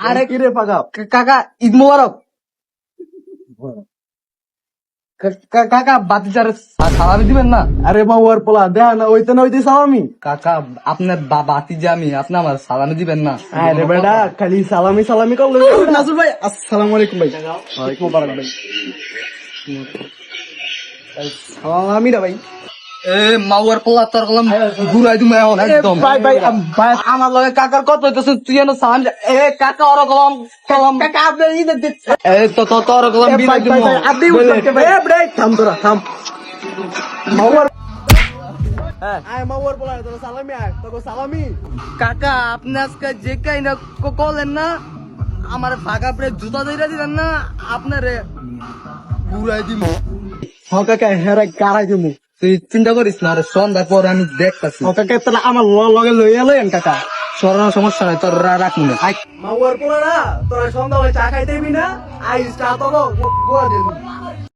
আরে কি রে পাকা? কাকা ঈদ মোবারক। কাকা বাতিজার সালামি দিবেন না? আরে মাওয়ার পোলা দেখা না ওইতে না ওইতে সালামি। কাকা আপনার বাতিজা আমি, আপনি আমার সালামি দিবেন না? আরে বেটা খালি সালামি সালামি করলে নাজুর ভাই আসসালামু আলাইকুম ভাই। ওয়ালাইকুম মুবারক ভাই। সালামি রে ভাই। এ মাওয়ার পোলা তোর কলম ঘুরাই দিমু এখন একদম। ভাই ভাই ভাই আমার লগে কাকার কত হইতেছে, তুই এনে সালাম এ কাকা ওর কলম কলম কাকা আপনি ঈদ দিতে এ তো তোর কলম ভাই বিদায় ভাই দিমু। ভাই আপনি উঠতে ভাই এ ব্রেক থাম তোরা থাম। মাওয়ার আয় মাওয়ার পোলা তোরা সালামি আয় তোকে সালামি। কাকা আপনি আজকে যে কাই না কলেন না, আমার ফাঁকা পরে জুতা ধরে দিলেন না, আপনারে ঘুরাই দিমু। হকাকে হেরে গাড়াই দিমু। তুই চিন্তা করিস না, আরে সন্ধ্যার পর আমি দেখতাছি। হকাকে তাহলে আমার লগে লইয়া লইন কাকা। সরানোর সমস্যা নাই, তোর রাখবো না। মাওয়ার পোলা না তোরা সন্ধ্যাবেলা চা খাইতে দিবি না আইস চা তো গোয়া দিবি।